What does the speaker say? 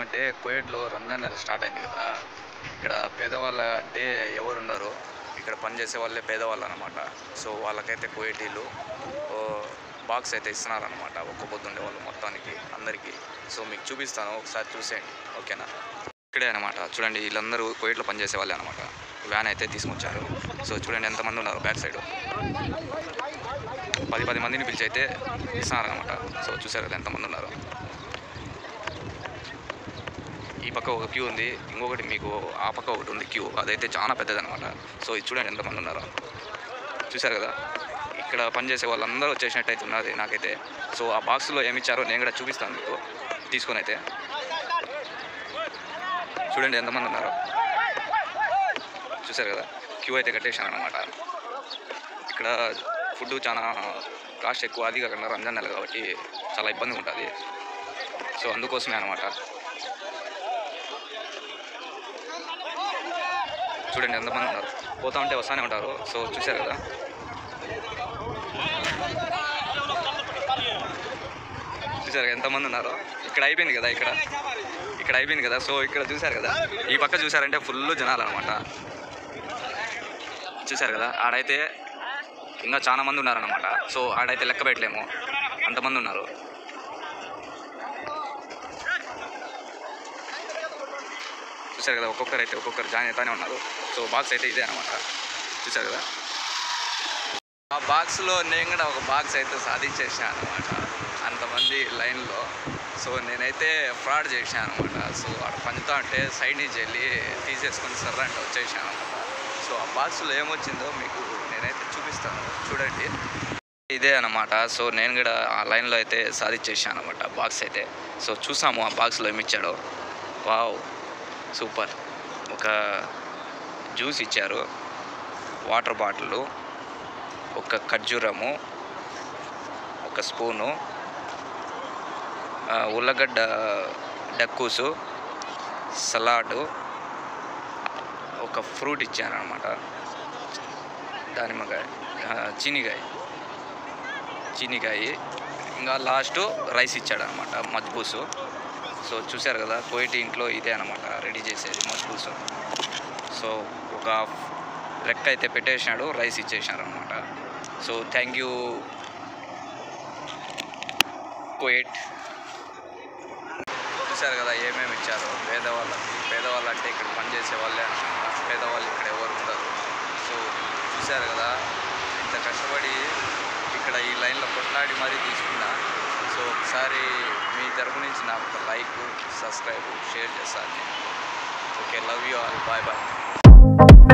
ఏమంటే కువైట్లో రంజాన్ నెల స్టార్ట్ అయింది కదా. ఇక్కడ పేదవాళ్ళ అంటే ఎవరు ఉన్నారు, ఇక్కడ పనిచేసే వాళ్ళే పేదవాళ్ళు అనమాట. సో వాళ్ళకైతే కువైటీలు బాక్స్ అయితే ఇస్తున్నారనమాట, ఒక్క పొద్దుండే వాళ్ళు మొత్తానికి అందరికీ. సో మీకు చూపిస్తాను, ఒకసారి చూసేయండి ఓకేనా. ఇక్కడే అనమాట చూడండి, వీళ్ళందరూ కువైట్లో పనిచేసే వాళ్ళే అనమాట. వ్యాన్ అయితే తీసుకొచ్చారు. సో చూడండి ఎంతమంది ఉన్నారు బ్యాక్ సైడ్, 10 మందిని పిలిచి అయితే ఇస్తున్నారనమాట. సో చూసారు కదా ఎంతమంది ఉన్నారు. ఈ పక్క ఒక క్యూ ఉంది, ఇంకొకటి మీకు ఆ పక్క ఒకటి ఉంది క్యూ, అదైతే చాలా పెద్దదనమాట. సో ఇది చూడండి ఎంతమంది ఉన్నారు, చూసారు కదా. ఇక్కడ పనిచేసే వాళ్ళందరూ వచ్చేసినట్టు అయితే ఉన్నది నాకైతే. సో ఆ బాక్స్లో ఏమి ఇచ్చారో నేను కూడా చూపిస్తాను మీకు, తీసుకొని అయితే చూడండి ఎంతమంది ఉన్నారు, చూసారు కదా. క్యూ అయితే కట్టేశాను అనమాట. ఇక్కడ ఫుడ్ చాలా కాస్ట్ ఎక్కువ, అది కాకుండా రంజాన్ నెల కాబట్టి చాలా ఇబ్బంది ఉంటుంది. సో అందుకోసమే అనమాట. చూడండి ఎంతమంది ఉన్నారు, పోతా ఉంటే వస్తూనే ఉంటారు. సో చూశారు కదా, చూసారు ఎంతమంది ఉన్నారు. ఇక్కడ అయిపోయింది కదా, ఇక్కడ అయిపోయింది కదా. సో ఇక్కడ చూశారు కదా, ఈ పక్క చూసారంటే ఫుల్ జనాలు అనమాట. చూశారు కదా, ఆడైతే ఇంకా చాలా మంది ఉన్నారనమాట. సో ఆడైతే లెక్క పెట్టలేము, అంతమంది ఉన్నారు. చూసారు కదా, ఒక్కొక్కరు జాయిన్ అవుతానే ఉన్నారు. సో బాక్స్ అయితే ఇదే అనమాట, చూసారు కదా. ఆ బాక్స్లో నేను కూడా ఒక బాక్స్ అయితే సాధించేసాను అనమాట, అంతమంది లైన్లో. సో నేనైతే ఫ్రాడ్ చేశాను అనమాట. సో అక్కడ పంచుతా ఉంటే సైడ్ నుంచి వెళ్ళి తీసేసుకొని సర్రా అంటే వచ్చేసాను అనమాట. సో ఆ బాక్స్లో ఏమొచ్చిందో మీకు నేనైతే చూపిస్తాను, చూడండి. ఇదే అనమాట. సో నేను కూడా ఆ లైన్లో అయితే సాధించేసాను అనమాట బాక్స్ అయితే. సో చూసాము ఆ బాక్స్లో ఏమి ఇచ్చాడో. Wow super. ఒక జ్యూస్ ఇచ్చారు, వాటర్ బాటిల్, ఒక ఖర్జూరము, ఒక స్పూను, ఉల్లగడ్డ డక్కూసు, సలాడు, ఒక ఫ్రూట్ ఇచ్చారనమాట, దానిమ్మకాయ, చీనికాయ, ఇంకా లాస్ట్ రైస్ ఇచ్చాడనమాట, మజ్బూసు. సో చూశారు కదా, కువైటీ ఇంట్లో ఇదే అనమాట రెడీ చేసేది, మజ్బూసు. సో ఒక లెక్క అయితే పెట్టేసినాడు, రైస్ ఇచ్చేసినారు అనమాట. So thank you Kuwait. చూశారు కదా ఏమేమి ఇచ్చారు పేదవాళ్ళు అంటే ఇక్కడ పనిచేసే వాళ్ళే అనమాట. పేదవాళ్ళు ఇక్కడ ఎవరు ఉండరు. సో చూశారు కదా, ఇంత కష్టపడి ఇక్కడ ఈ లైన్లో కొట్లాడి మరీ తీసుకున్నా. సో ఒకసారి మీ తరపు నుంచి నాకు ఒక లైక్, సబ్స్క్రైబ్, షేర్ చేస్తాను. Okay, love you all, bye bye.